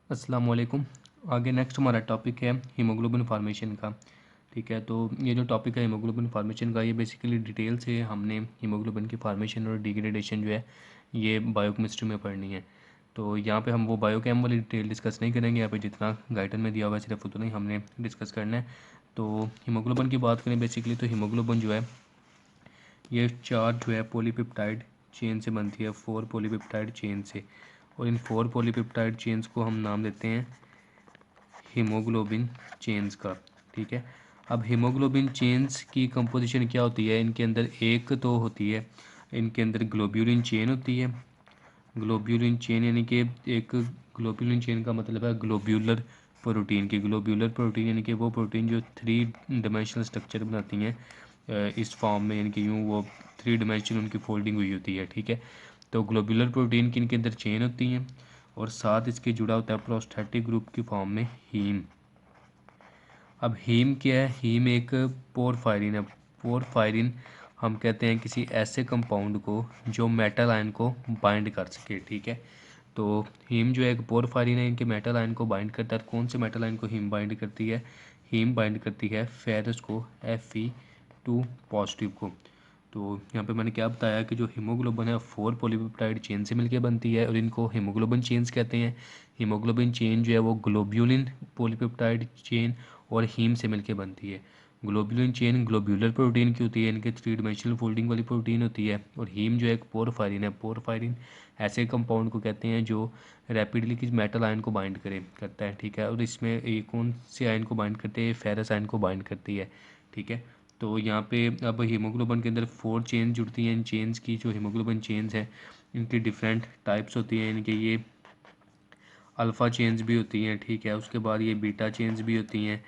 अस्सलाम वालेकुम। आगे नेक्स्ट हमारा टॉपिक है हीमोग्लोबिन फार्मेशन का। ठीक है, तो ये जो टॉपिक है हीमोग्लोबिन फार्मेशन का, ये बेसिकली डिटेल से हमने हीमोग्लोबिन की फार्मेशन और डिग्रेडेशन जो है ये बायोकेमिस्ट्री में पढ़नी है। तो यहाँ पे हम वो बायोकेम वाली डिटेल डिस्कस नहीं करेंगे। यहाँ पे जितना गाइडन में दिया हुआ है सिर्फ उतना ही हमने डिस्कस करना है। तो हीमोग्लोबिन की बात करें बेसिकली, तो हीमोग्लोबिन जो है ये 4 जो है पॉलीपेप्टाइड चेन से बनती है, 4 पॉलीपेप्टाइड चेन से। और इन 4 पॉलीपेप्टाइड चेन्स को हम नाम देते हैं हीमोग्लोबिन चेन्स का। ठीक है, अब हीमोग्लोबिन चेन्स की कंपोजिशन क्या होती है? इनके अंदर एक तो होती है, इनके अंदर ग्लोब्यूलिन चेन होती है। ग्लोब्यूलिन चेन यानी कि एक ग्लोब्यूलिन चेन का मतलब है ग्लोब्यूलर प्रोटीन की। ग्लोब्यूलर प्रोटीन यानी कि वो प्रोटीन जो 3 डायमेंशनल स्ट्रक्चर बनाती हैं इस फॉर्म में, यानी कि यूँ वो 3 डायमेंशनल उनकी फोल्डिंग हुई होती है। ठीक है, तो ग्लोब्यूलर प्रोटीन की इनके अंदर चेन होती हैं और साथ इसके जुड़ा होता है प्रोस्टैटिक ग्रुप की फॉर्म में हीम। अब हीम क्या है? हीम एक पोरफायरिन है। पोरफायरिन हम कहते हैं किसी ऐसे कंपाउंड को जो मेटल आयन को बाइंड कर सके। ठीक है, तो हीम जो है एक पोरफायरिन है, इनके मेटल आयन को बाइंड करता है। कौन से मेटल आयन को हीम बाइंड करती है? हीम बाइंड करती है फेरस को, Fe2 पॉजिटिव को। तो यहाँ पे मैंने क्या बताया कि जो हीमोग्लोबिन है 4 पॉलीपेप्टाइड चेन से मिलकर बनती है और इनको हीमोग्लोबिन चेन्स कहते हैं। हीमोग्लोबिन चेन जो है वो ग्लोब्यूलिन पॉलीपेप्टाइड चेन और हीम से मिलकर बनती है। ग्लोब्यूलिन चेन ग्लोब्यूलर प्रोटीन की होती है, इनके 3 डायमेंशनल फोल्डिंग वाली प्रोटीन होती है। और हीम जो है एक पोरफायरिन है। पोरफायरिन ऐसे कंपाउंड को कहते हैं जो रैपिडली किसी मेटल आयन को बाइंड करता है। ठीक है, और इसमें ये कौन से आयन को बाइंड करते हैं? फेरस आयन को बाइंड करती है। ठीक है, तो यहाँ पे अब हीमोग्लोबिन के अंदर 4 चेन जुड़ती हैं। इन चेन्स की जो हीमोग्लोबिन चेन्स हैं इनकी डिफरेंट टाइप्स होती हैं। इनके ये अल्फ़ा चेन्स भी होती हैं। ठीक है, उसके बाद ये बीटा चेन्स भी होती हैं,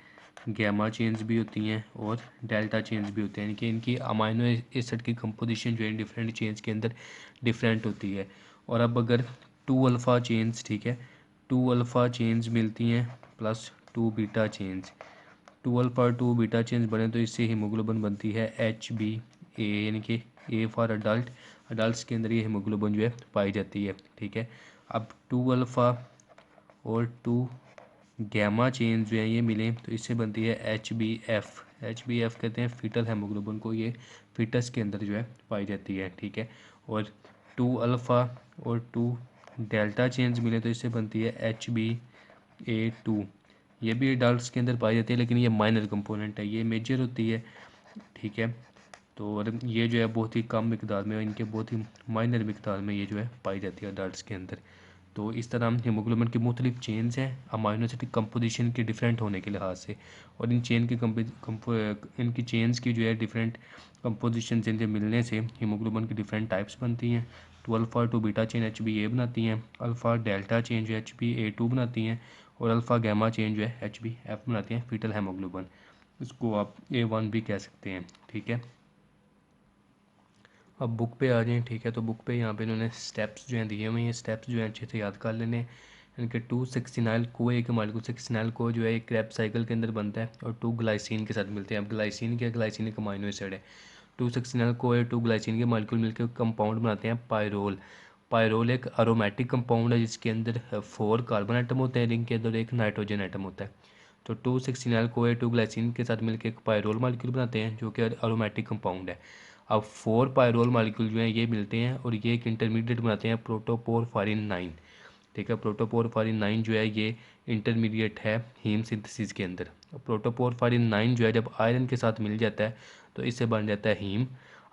गैमा चेन्स भी होती हैं और डेल्टा चेन्स भी होते हैं। इनकी इनकी अमाइनो एसिड की कंपोजिशन जो है डिफरेंट चेन्स के अंदर डिफरेंट होती है। और अब अगर 2 अल्फ़ा चेन्स, ठीक है, 2 अल्फ़ा चेन्स मिलती हैं plus 2 beta chains, 2 alpha 2 beta chains बने तो इससे हीमोग्लोबिन बनती है HbA, यानी कि ए फॉर अडल्ट। अडल्ट के अंदर ये हीमोग्लोबिन जो है पाई जाती है। ठीक है, अब 2 अल्फ़ा और 2 गैमा चेन जो है ये मिलें तो इससे बनती है HbF। HbF कहते हैं फीटल हेमोग्लोबिन को, ये फीटस के अंदर जो है पाई जाती है। ठीक है, और 2 अल्फ़ा और 2 डेल्टा चेन्स मिले तो इससे बनती है HbA2। ये भी एडल्ट्स के अंदर पाई जाती है लेकिन ये माइनर कंपोनेंट है, ये मेजर होती है। ठीक है, तो और ये जो है बहुत ही कम मिकदार में, इनके बहुत ही माइनर मिकदार में ये जो है पाई जाती है अडल्ट्स के अंदर। तो इस तरह हीमोग्लोबिन की मुख्तलिफ चेन्स हैं अमाइनो एसिड कंपोजिशन के डिफरेंट होने के लिहाज से। और इन चेन की इनकी चेन्स की जो है डिफरेंट कंपोजिशन इनके मिलने से हीमोग्लोबिन की डिफरेंट टाइप्स बनती हैं। 2 अल्फ़ा 2 बीटा चेन HbA बनाती हैं, अल्फ़ा डेल्टा चेन जो है HbA2 बनाती हैं और अल्फ़ा गैमा चेन जो है HbF बनाती हैं फीटल हेमोग्लोबिन। इसको आप A1 भी कह सकते हैं। ठीक है, अब बुक पे आ जाएं। ठीक है, तो बुक पे यहाँ पे इन्होंने स्टेप्स जो हैं दिए हुए हैं, स्टेप्स जो हैं अच्छे से याद कर लेने। इनके 2 सक्सिनाइल को, एक मालिक्यूल सक्सिनाइल को जो है एक क्रैब साइकिल के अंदर बनता है और 2 ग्लाइसिन के साथ मिलते हैं। अब ग्लाइसिन क्या? ग्लाइसिन एक अमाइनो एसिड है। 2 सक्सिनाइल को और 2 ग्लाइसिन के मालिक्यूल मिलकर कंपाउंड बनाते हैं पायरोल। पायरोल एक अरोमेटिक कंपाउंड है जिसके अंदर 4 कार्बन आइटम होते हैं, जिनके अंदर एक नाइट्रोजन आइटम होता है। तो 2 सक्सिनाइल को 2 ग्लाइसिन के साथ मिलकर एक पायरोल मालिक्यूल बनाते हैं जो कि अरोमेटिक कंपाउंड है। अब 4 पायरोल मालिक्यूल जो हैं ये मिलते हैं और ये एक इंटरमीडिएट बनाते हैं प्रोटोपोरफायरिन 9। ठीक है, प्रोटोपोरफायरिन 9 जो है ये इंटरमीडिएट है हीम सिंथेसिस के अंदर। प्रोटोपोरफायरिन 9 जो है जब आयरन के साथ मिल जाता है तो इससे बन जाता है हीम।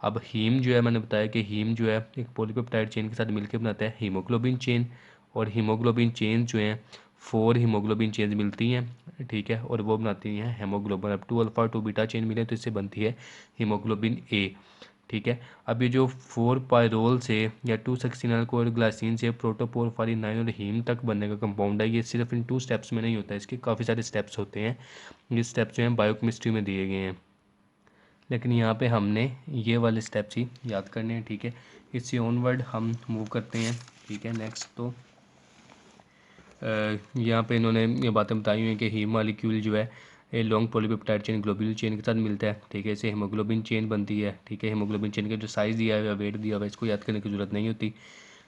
अब हीम जो है मैंने बताया कि हीम जो है एक पॉलीपेप्टाइड चेन के साथ मिलकर बनाता है हीमोग्लोबिन चेन। और हीमोग्लोबिन चेन जो हैं 4 हीमोग्लोबिन चेन मिलती हैं। ठीक है, और वो बनाती हैं हेमोग्लोबिन। अब 2 अल्फ़ा 2 बीटा चेन मिले तो इससे बनती है हीमोग्लोबिन A। ठीक है, अब ये जो 4 पायरोल से या 2 सक्सिनाइल को और ग्लाइसिन से प्रोटोपोरफायरिन 9 और हीम तक बनने का कंपाउंड है, ये सिर्फ इन 2 स्टेप्स में नहीं होता है, इसके काफ़ी सारे स्टेप्स होते हैं। ये स्टेप्स जो हैं बायोकेमिस्ट्री में दिए गए हैं लेकिन यहाँ पे हमने ये वाले स्टेप्स ही याद करने हैं। ठीक है, इससे ऑनवर्ड हम मूव करते हैं। ठीक है, नेक्स्ट तो यहाँ पे इन्होंने ये बातें बताई हुई हैं कि हीम मालिक्यूल जो है ये long polypeptide chain globule chain के साथ मिलता है। ठीक है, इसे हीमोग्लोबिन चेन बनती है। ठीक है, हीमोग्लोबिन चेन का जो साइज़ दिया हुआ है, वेट दिया हुआ है, इसको याद करने की ज़रूरत नहीं होती।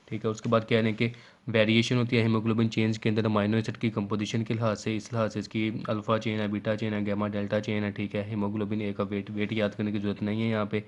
ठीक है। उसके बाद क्या है कि वेरिएशन होती है हीमोग्लोबिन चेंज के अंदर अमाइनो एसिड की कंपोजिशन के लिहाज से, इस लिहाज से इसकी अल्फ़ा चेन है, बीटा चेन है, गामा डेल्टा चेन है। ठीक है। हीमोग्लोबिन ए का वेट याद करने की ज़रूरत नहीं है यहाँ पे।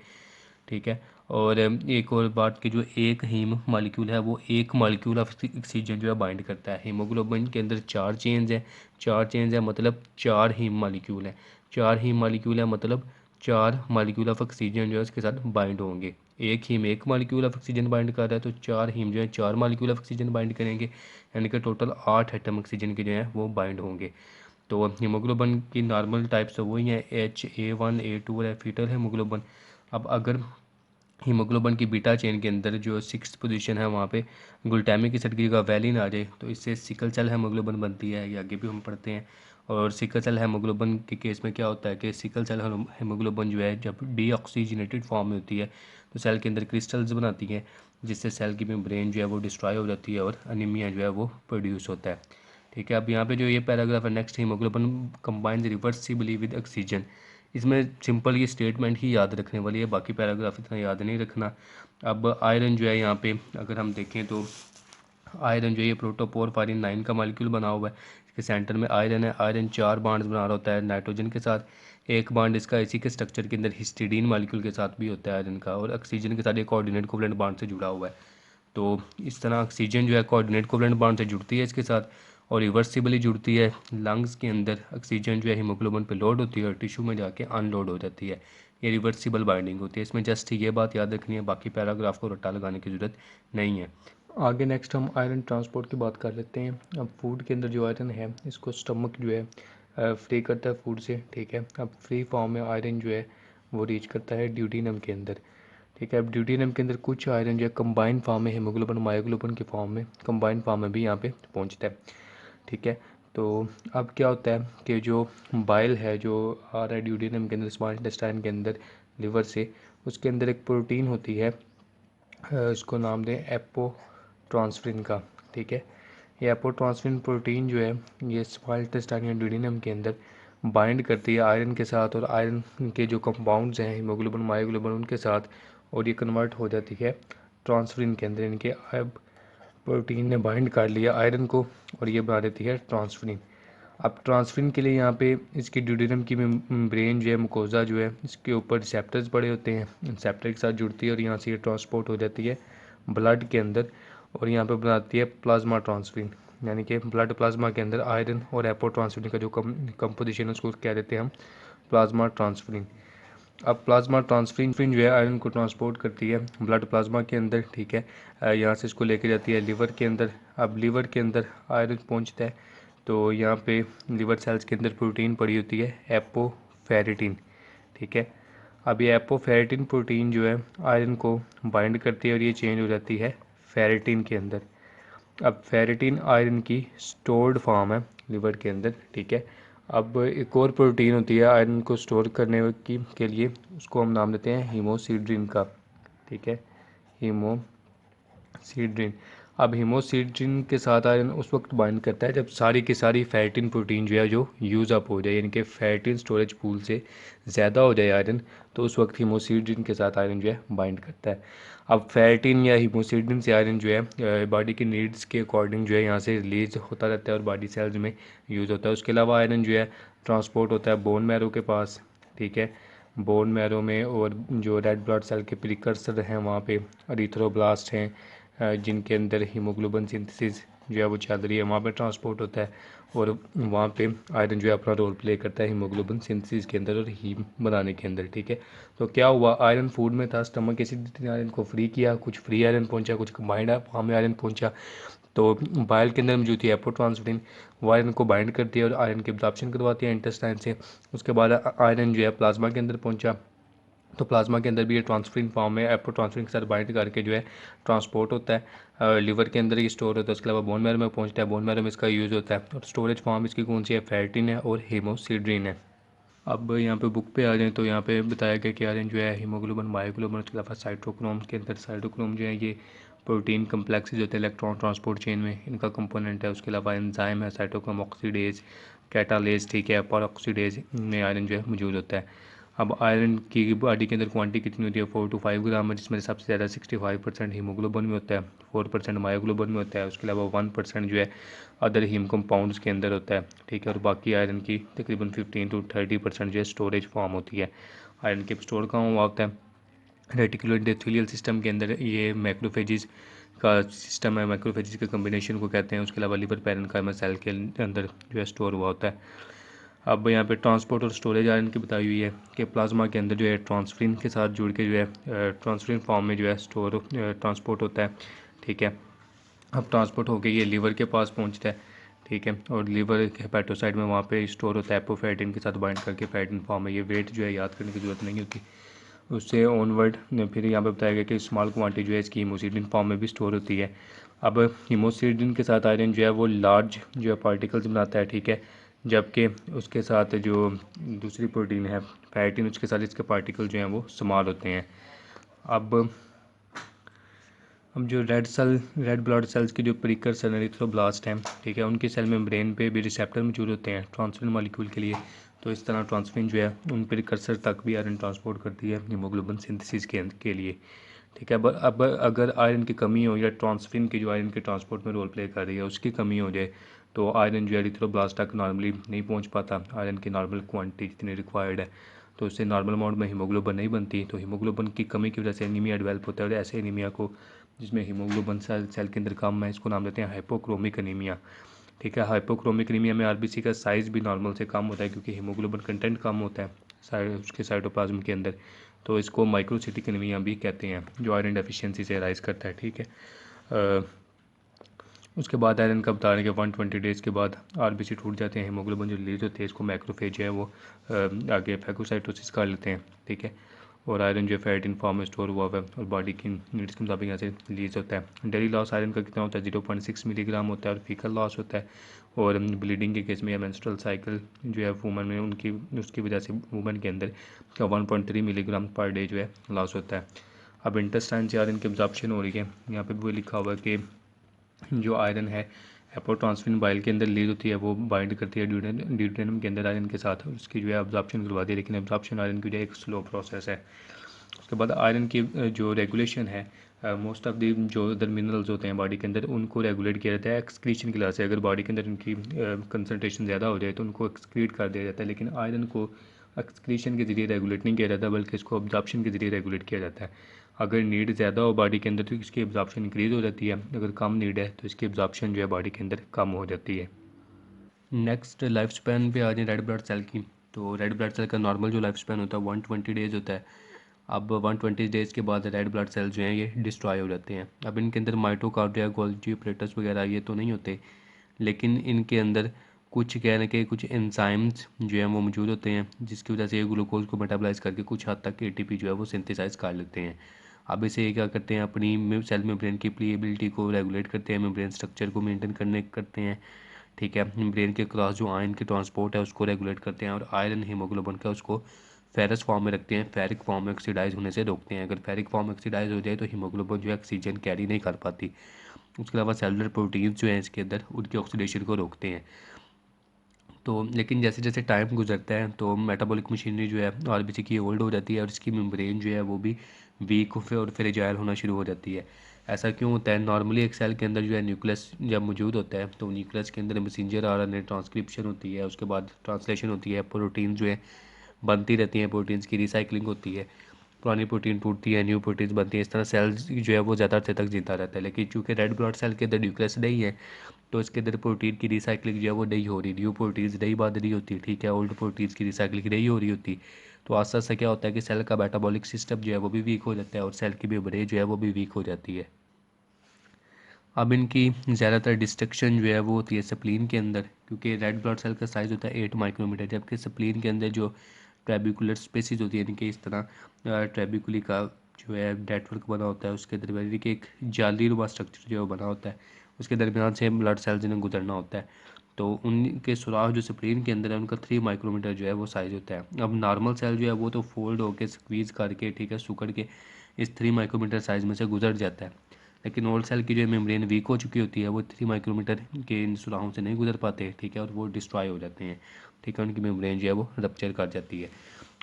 ठीक है। और एक और बात कि जो एक हीम मालिक्यूल है वो एक मालिक्यूल ऑफ ऑक्सीजन जो है बाइंड करता है। हीमोग्लोबिन के अंदर 4 चेन्स हैं, 4 चेन्स है मतलब 4 हीम मालिक्यूल हैं, 4 हीम मालिक्यूल है मतलब 4 मालिक्यूल ऑफ ऑक्सीजन जो है उसके साथ बाइंड होंगे। एक हीम एक मालिक्यूल ऑफ ऑक्सीजन बाइंड कर रहा है तो 4 हीम जो है 4 मालिक्यूल ऑफ ऑक्सीजन बाइंड करेंगे, यानी कि टोटल 8 एटम ऑक्सीजन के जो हैं वो बाइंड होंगे। तो हीमोग्लोबिन की नॉर्मल टाइप्स वही हैं HA1 A2 और फीटल हीमोग्लोबिन। अब अगर हीमोग्लोबिन की बीटा चेन के अंदर जो 6th पोजीशन है वहाँ पे ग्लूटामिक एसिड की जगह वैलिन आ जाए तो इससे सिकल सेल हीमोग्लोबिन बनती है, ये आगे भी हम पढ़ते हैं। और सिकल सेल हीमोग्लोबिन के केस में क्या होता है कि सिकल सेल हीमोग्लोबिन जो है जब डीऑक्सीजनेटेड फॉर्म में होती है तो सेल के अंदर क्रिस्टल्स बनाती है, जिससे सेल की मेम्ब्रेन जो है वो डिस्ट्रॉय हो जाती है और अनीमिया जो है वो प्रोड्यूस होता है। ठीक है। अब यहाँ पे जो ये पैराग्राफ है next, haemoglobin combines reversibly with oxygen, इसमें सिंपल ये स्टेटमेंट ही याद रखने वाली है, बाकी पैराग्राफ इतना याद नहीं रखना। अब आयरन जो है यहाँ पे अगर हम देखें तो आयरन जो है ये प्रोटोपोरफायरिन 9 का मॉलिक्यूल बना हुआ है। इसके सेंटर में आयरन है। आयरन 4 बॉन्ड्स बना रहा होता है नाइट्रोजन के साथ। एक बॉन्ड इसका इसी के स्ट्रक्चर के अंदर हिस्टिडीन मॉलिक्यूल के साथ भी होता है आयरन का, और ऑक्सीजन के साथ एक कोऑर्डिनेट कोवलेंट बॉन्ड से जुड़ा हुआ है। तो इस तरह ऑक्सीजन जो है कोऑर्डिनेट कोवलेंट बॉन्ड से जुड़ती है इसके साथ और रिवर्सिबली जुड़ती है। लंग्स के अंदर ऑक्सीजन जो है हीमोग्लोबिन पे लोड होती है और टिश्यू में जाके अनलोड हो जाती है। ये रिवर्सिबल बाइंडिंग होती है। इसमें जस्ट ये बात याद रखनी है, बाकी पैराग्राफ को रट्टा लगाने की ज़रूरत नहीं है। आगे नेक्स्ट हम आयरन ट्रांसपोर्ट की बात कर लेते हैं। अब फूड के अंदर जो आयरन है इसको स्टमक जो है फ्री करता है फूड से। ठीक है। अब फ्री फॉर्म में आयरन जो है वो रीच करता है ड्यूटीनम के अंदर। ठीक है। अब ड्यूटीनम के अंदर कुछ आयरन जो है कंबाइन फॉर्म में हीमोग्लोबिन मायोग्लोबिन के फॉर्म में कंबाइन फॉर्म में भी यहाँ पे पहुँचता है। ठीक है। तो अब क्या होता है कि जो बाइल है जो आ रहा है ड्यूटीनम के अंदर स्मॉल इंटेस्टाइन के अंदर लिवर से, उसके अंदर एक प्रोटीन होती है, इसको नाम दें एपोट्रांसफरिन का। ठीक है। ये एपोट्रांसफरिन प्रोटीन जो है ये स्मॉल इंटेस्टाइन या ड्यूटीनम के अंदर बाइंड करती है आयरन के साथ और आयरन के जो कंपाउंड्स हैं हीमोग्लोबिन मायोग्लोबिन उनके साथ, और ये कन्वर्ट हो जाती है ट्रांसफरिन के अंदर। इनके अब प्रोटीन ने बाइंड कर लिया आयरन को और ये बना देती है ट्रांसफरिन। अब ट्रांसफरिन के लिए यहाँ पे इसकी ड्यूडेनम की ब्रेन जो है मुकोजा जो है इसके ऊपर रिसेप्टर्स बड़े होते हैं, रिसेप्टर के साथ जुड़ती है और यहाँ से ये ट्रांसपोर्ट हो जाती है ब्लड के अंदर और यहाँ पे बनाती है प्लाज्मा ट्रांसफरिन, यानी कि ब्लड प्लाज्मा के अंदर आयरन और एपोट्रांसफरिन का जो कंपोजिशन है उसको कह देते हैं हम प्लाज्मा ट्रांसफरिन। अब प्लाज्मा ट्रांसफरिन जो है आयरन को ट्रांसपोर्ट करती है ब्लड प्लाज्मा के अंदर। ठीक है। यहाँ से इसको लेके जाती है लिवर के अंदर। अब लिवर के अंदर आयरन पहुँचता है तो यहाँ पे लिवर सेल्स के अंदर प्रोटीन पड़ी होती है एपोफेरेटिन। ठीक है। अब ये एपोफेरेटिन प्रोटीन जो है आयरन को बाइंड करती है और ये चेंज हो जाती है फेरेटिन के अंदर। अब फेरेटिन आयरन की स्टोर्ड फॉर्म है लिवर के अंदर। ठीक है। अब एक और प्रोटीन होती है आयरन को स्टोर करने की के लिए, उसको हम नाम देते हैं हीमोसिड्रिन का। ठीक है। हीमोसिड्रिन। अब हीमोसिड्रिन के साथ आयरन उस वक्त बाइंड करता है जब सारी की सारी फेरेटिन प्रोटीन जो है जो यूज़ अप हो जाए, यानी कि फेरेटिन स्टोरेज पूल से ज़्यादा हो जाए आयरन, तो उस वक्त हीमोसिड्रिन के साथ आयरन जो है बाइंड करता है। अब फेरेटिन या हीमोसिड्रिन से आयरन जो है बॉडी की नीड्स के अकॉर्डिंग जो है यहाँ से रिलीज होता रहता है और बॉडी सेल्स में यूज़ होता है। उसके अलावा आयरन जो है ट्रांसपोर्ट होता है बोन मैरो के पास। ठीक है। बोन मैरो में और जो रेड ब्लड सेल के प्रिकर्सर हैं वहाँ पे एरिथ्रोब्लास्ट हैं, जिनके अंदर हीमोग्लोबिन सिंथेसिस जो है वो चल रही है, वहाँ पे ट्रांसपोर्ट होता है और वहाँ पे आयरन जो है अपना रोल प्ले करता है हीमोग्लोबिन सिंथेसिस के अंदर और हीम बनाने के अंदर। ठीक है। तो क्या हुआ, आयरन फूड में था, स्टमक एसिडिटी ने आयरन को फ्री किया, कुछ फ्री आयरन पहुंचा, कुछ कंबाइंड फॉर्म में आयरन पहुंचा। तो बाइल के अंदर मौजूद थी एपोट्रांसफरिन, वो आयरन को बाइंड करती है और आयरन की एब्जॉर्प्शन करवाती है इंटेस्टाइन से। उसके बाद आयरन जो है प्लाज्मा के अंदर पहुंचा, तो प्लाज्मा के अंदर भी ये ट्रांसफरिन फॉर्म में एपोट्रांसफरिन के साथ बाइंड करके जो है ट्रांसपोर्ट होता है, लिवर के अंदर ही स्टोर होता है। उसके अलावा बोन मैरो में पहुंचता है, बोन मैरो में इसका यूज़ होता है और स्टोरेज फॉर्म इसकी कौन सी है, फेरेटिन है और हीमोसिड्रिन है। अब यहाँ पे बुक पे आ जाएँ तो यहाँ पे बताया गया कि आयरन जो है हीमोग्लोबिन मायोग्लोबिन उसके अलावा साइटोक्रोम के अंदर, साइटोक्रोम जो है ये प्रोटीन कम्प्लेक्सेस होते हैं इलेक्ट्रॉन ट्रांसपोर्ट चेन में, इनका कंपोनेंट है। उसके अलावा एंजाइम है साइटोक्रोम ऑक्सीडेज कैटालेज। ठीक है। परऑक्सीडेज में आयरन जो है मौजूद होता है। अब आयरन की बॉडी के अंदर क्वांटिटी कितनी होती है, 4 to 5 ग्राम है, जिसमें सबसे ज़्यादा 65% हीमोग्लोबिन में होता है, 4% मायोग्लोबिन में होता है, उसके अलावा 1% जो है अदर हीम कंपाउंड्स के अंदर होता है, ठीक है। और बाकी आयरन की तकरीबन 15 to 30% जो है स्टोरेज फॉर्म होती है। आयरन के स्टोर कहाँ हुआ होता है, रेटिकुलर एंडोथेलियल सिस्टम के अंदर, ये मैक्रोफेजिस का सिस्टम है, मैक्रोफेजिस के कम्बिनेशन को कहते हैं। उसके अलावा लिवर पैरेन्काइमा सेल के अंदर जो है स्टोर हुआ होता है। अब यहाँ पे ट्रांसपोर्ट और स्टोरेज आयरन की बताई हुई है कि प्लाज्मा के अंदर जो है ट्रांसफरिन के साथ जुड़ के जो है ट्रांसफरिन फॉर्म में जो है स्टोर ट्रांसपोर्ट होता है, ठीक है। अब ट्रांसपोर्ट होकर ये लीवर के पास पहुँचता है, ठीक है। और लीवर हेपेटोसाइट में वहाँ पे स्टोर होता है एपोफेटिन के साथ बाइंड करके, फैटिन फॉर्म में। ये वेट जो है याद करने की ज़रूरत नहीं होती। उससे ऑनवर्ड फिर यहाँ पे बताया गया कि स्मॉल क्वांटिटी जो है इसकी हीमोसिडिन फॉर्म में भी स्टोर होती है। अब हीमोसिडिन के साथ आयरन जो है वो लार्ज जो है पार्टिकल्स बनाता है, ठीक है। जबकि उसके साथ जो दूसरी प्रोटीन है फैटिन, उसके साथ इसके पार्टिकल जो हैं वो स्मॉल होते हैं। अब जो रेड ब्लड सेल्स की जो प्रीकर्सर एरिथ्रोब्लास्ट हैं, ठीक है, उनकी सेल मेम्ब्रेन पे भी रिसेप्टर मौजूद होते हैं ट्रांसफरिन मॉलिक्यूल के लिए। तो इस तरह ट्रांसफरिन जो है उन प्रीकर्सर तक भी आयरन ट्रांसपोर्ट करती है हीमोग्लोबिन सिंथेसिस के लिए, ठीक है। अब अगर आयरन की कमी हो या ट्रांसफरिन की जो आयरन के ट्रांसपोर्ट में रोल प्ले कर रही है उसकी कमी हो जाए, तो आयरन जो है एरिथ्रोब्लास्ट तक नॉर्मली नहीं पहुंच पाता आयरन की नॉर्मल क्वांटिटी जितनी रिक्वायर्ड है, तो उससे नॉर्मल अमाउंट में हीमोग्लोबिन नहीं बनती। तो हीमोग्लोबिन की कमी की वजह से एनीमिया डेवलप होता है। और ऐसे एनीमिया को, जिसमें हीमोग्लोबिन सेल के अंदर कम है, इसको नाम देते हैं हाइपोक्रोमिक एनीमिया, ठीक है। हाइपोक्रोमिक एनीमिया में आरबीसी का साइज़ भी नॉर्मल से कम होता है क्योंकि हीमोग्लोबिन कंटेंट कम होता है उसके साइटोप्लाज्म के अंदर। तो इसको माइक्रोसिटिक एनीमिया भी कहते हैं, जो आयरन डेफिशिएंसी से राइज करता है, ठीक है। उसके बाद आयरन का बता रहे हैं कि 120 डेज़ के बाद आरबीसी टूट जाते हैं, हीमोग्लोबिन जो रिलीज होती है इसको मैक्रोफेज है वो आगे फैगोसाइटोसिस कर लेते हैं, ठीक है। और आयरन जो फैटिन फॉर्म में स्टोर हुआ है और बॉडी की नीड्स के मुताबिक यहाँ से रिलीज होता है। डेली लॉस आयरन का कितना होता है, 0.6 मिलीग्राम होता है। और फीकल लॉस होता है। और ब्लीडिंग के केस में या मेंस्ट्रुअल साइकिल जो है वुमन में उनकी उसकी वजह से वुमन के अंदर 1.3 मिलीग्राम पर डे जो है लॉस होता है। अब इंटेस्टाइन से आयरन की एब्जॉर्प्शन हो रही है, यहाँ पे भी वो लिखा हुआ है कि जो आयरन है एपोट्रांसफिन बाइल के अंदर रिलीज होती है, वो बाइंड करती है ड्यूटेरियम के अंदर आयरन के साथ, उसकी जो है एब्जॉर्प्शन करवा दी है। लेकिन एब्जॉर्प्शन आयरन की जो है एक स्लो प्रोसेस है। उसके बाद आयरन की जो रेगुलेशन है, मोस्ट ऑफ दी जो अदर मिनरल्स होते हैं बॉडी के अंदर उनको रेगुलेट किया जाता है एक्सक्रीशन की वजह से। अगर बॉडी के अंदर उनकी कंसनट्रेशन ज़्यादा हो जाए तो उनको एक्सक्रीट कर दिया जाता है। लेकिन आयरन को एक्सक्रीशन के ज़रिए रेगुलेट नहीं किया जाता, बल्कि इसको एब्जॉर्प्शन के ज़रिए रेगुलेट किया जाता है। अगर नीड ज़्यादा हो बॉडी के अंदर तो इसकी एब्जॉर्प्शन इंक्रीज़ हो जाती है, अगर कम नीड है तो इसकी एब्जॉर्प्शन जो है बॉडी के अंदर कम हो जाती है। नेक्स्ट लाइफ स्पैन पे आ जाए रेड ब्लड सेल की। तो रेड ब्लड सेल का नॉर्मल जो लाइफ स्पैन होता है 120 डेज़ होता है। अब 120 डेज़ के बाद रेड ब्लड सेल्स जो हैं ये डिस्ट्रॉय हो जाते हैं। अब इनके अंदर माइटोकॉन्ड्रिया, गोल्गी ऑपरेटर्स वगैरह ये तो नहीं होते, लेकिन इनके अंदर कुछ कहने के कुछ एंजाइम्स जो हैं वो मौजूद होते हैं, जिसकी वजह से ये ग्लूकोज को मेटाबलाइज करके कुछ हद तक एटीपी जो है वो सिंथेसाइज कर लेते हैं। अब इसे ये क्या करते हैं, अपनी सेल मेम्ब्रेन की प्लीएबिलिटी को रेगुलेट करते हैं, मेम्ब्रेन स्ट्रक्चर को मेंटेन करने करते हैं, ठीक है। ब्रेन के क्रॉस जो आयरन की ट्रांसपोर्ट है उसको रेगुलेट करते हैं। और आयरन हीमोग्लोबिन का उसको फेरस फॉर्म में रखते हैं, फेरिक फॉर्म में ऑक्सीडाइज होने से रोकते हैं। अगर फेरिक फॉर्म में ऑक्सीडाइज हो जाए तो हीमोग्लोबिन जो है ऑक्सीजन कैरी नहीं कर पाती। उसके अलावा सेलुलर प्रोटीन्स जो हैं इसके अंदर उनकी ऑक्सीडेशन को रोकते हैं। तो लेकिन जैसे जैसे टाइम गुजरता है तो मेटाबॉलिक मशीनरी जो है आरबीसी की ओल्ड हो जाती है और इसकी मेम्ब्रेन जो है वो भी वीक और फ्रेजाइल होना शुरू हो जाती है। ऐसा क्यों होता है, नॉर्मली एक सेल के अंदर जो है न्यूक्लियस जब मौजूद होता है तो न्यूक्लियस के अंदर मैसेंजर आरएनए ट्रांसक्रिप्शन होती है, उसके बाद ट्रांसलेशन होती है, प्रोटीन जो है बनती रहती हैं, प्रोटीन्स की रिसाइकलिंग होती है, पुरानी प्रोटीन टूटती है, न्यू प्रोटीन्स बनती है। इस तरह सेल्स जो है वो ज़्यादा देर तक जिंदा रहता है। लेकिन चूँकि रेड ब्लड सेल के अंदर न्यूक्लियस नहीं है तो इसके अंदर प्रोटीन की रिसाइकलिंग जो है वो नहीं हो रही, न्यू प्रोटीन्स नहीं बन रही होती, ठीक है, ओल्ड प्रोटीन्स की रिसाइकलिंग नहीं हो रही होती। तो आस्ता आस्ता क्या होता है कि सेल का मेटाबॉलिक सिस्टम जो है वो भी वीक हो जाता है और सेल की मेम्ब्रेन जो है वो भी वीक हो जाती है। अब इनकी ज़्यादातर डिस्ट्रक्शन जो है वो होती है स्प्लीन के अंदर, क्योंकि रेड ब्लड सेल का साइज़ होता है 8 माइक्रोमीटर, जबकि स्प्लीन के अंदर जो ट्रेबिकुलर स्पेसिस होती है, इनके इस तरह ट्रेबिकुली का जो है नेटवर्क बना होता है, उसके दरमियान के एक जालीनुमा स्ट्रक्चर जो है वो बना होता है, उसके दरमियान से ब्लड सेल्स इन्हें गुजरना होता है। तो उनके सुराख जो स्प्लीन के अंदर है उनका 3 माइक्रोमीटर जो है वो साइज़ होता है। अब नॉर्मल सेल जो है वो तो फोल्ड होकर स्क्वीज़ करके, ठीक है, सुकड़ के इस 3 माइक्रोमीटर साइज़ में से गुजर जाता है। लेकिन ओल्ड सेल की जो मेम्ब्रेन वीक हो चुकी होती है वो 3 माइक्रोमीटर के इन सुराहों से नहीं गुजर पाते, ठीक है, और वो डिस्ट्रॉय हो जाते हैं, ठीक है, उनकी मेम्ब्रेन जो है वो रप्चर कर जाती है।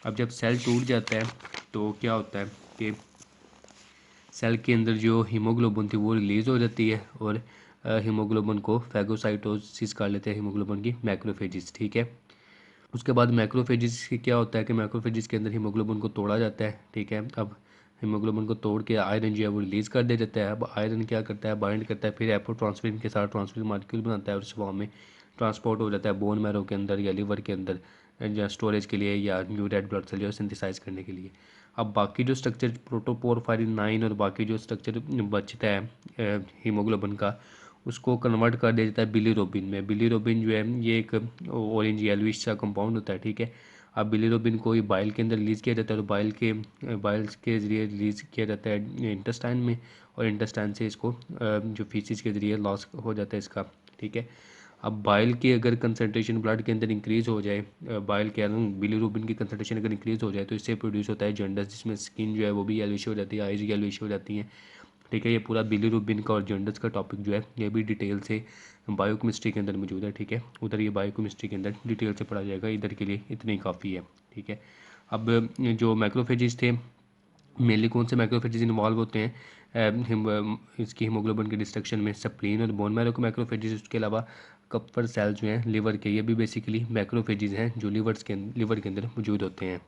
अब जब सेल टूट जाता है तो क्या होता है कि सेल के अंदर जो हीमोग्लोबिन थी वो रिलीज़ हो जाती है और हीमोग्लोबिन को फैगोसाइटोसिस कर लेते हैं हीमोग्लोबिन की मैक्रोफेजिस, ठीक है। उसके बाद मैक्रोफेजिस की क्या होता है कि मैक्रोफेजिस के अंदर हीमोग्लोबिन को तोड़ा जाता है, ठीक है। अब हीमोग्लोबिन को तोड़ के आयरन जो है वो रिलीज़ कर दे जाता है। अब आयरन क्या करता है, बाइंड करता है, फिर एपोट्रांसफेरिन के साथ ट्रांसफेरिन मॉलिक्यूल बनाता है और उस फॉर्म में ट्रांसपोर्ट हो जाता है बोन मैरो के अंदर या लिवर के अंदर, या स्टोरेज के लिए या न्यू रेड ब्लड सेल जो सिंथेसाइज करने के लिए। अब बाकी जो स्ट्रक्चर प्रोटोपोरफायरिन 9 और बाकी जो स्ट्रक्चर बचता है हीमोग्लोबिन का, उसको कन्वर्ट कर दिया जाता है बिलीरुबिन में। बिलीरुबिन जो है ये एक ऑरेंज येलोइश सा कंपाउंड होता है, ठीक है। अब बिलीरुबिन को ये बाइल के अंदर रिलीज़ किया जाता है और बाइल्स के ज़रिए रिलीज़ किया जाता है इंटेस्टाइन में, और इंटेस्टाइन से इसको जो फीसिस के ज़रिए लॉस हो जाता है इसका, ठीक है। अब बाइल की अगर कंसनट्रेशन ब्लड के अंदर इंक्रीज़ हो जाए, बाइल के बिलीरुबिन की कंसनट्रेशन अगर इंक्रीज़ हो जाए तो इससे प्रोड्यूस होता है जॉन्डिस, जिसमें स्किन जो है वो भी येलोइश हो जाती है, आइज येलोइश हो जाती हैं, ठीक है। ये पूरा बिलीरुबिन का और जॉन्डिस का टॉपिक जो है ये भी डिटेल से बायोकेमिस्ट्री के अंदर मौजूद है, ठीक है। उधर ये बायोकेमिस्ट्री के अंदर डिटेल से पढ़ा जाएगा, इधर के लिए इतनी काफ़ी है, ठीक है। अब जो मैक्रोफेजिस थे, मेनली कौन से मैक्रोफेजेस इन्वॉल्व होते हैं इसकी हीमोग्लोबिन के डिस्ट्रक्शन में, स्प्लीन और बोन मैरो के मैक्रोफेजेस। उसके अलावा कपर सेल्स जो हैं लिवर के, ये भी बेसिकली मैक्रोफेजेस हैं जो लिवर के अंदर मौजूद होते हैं।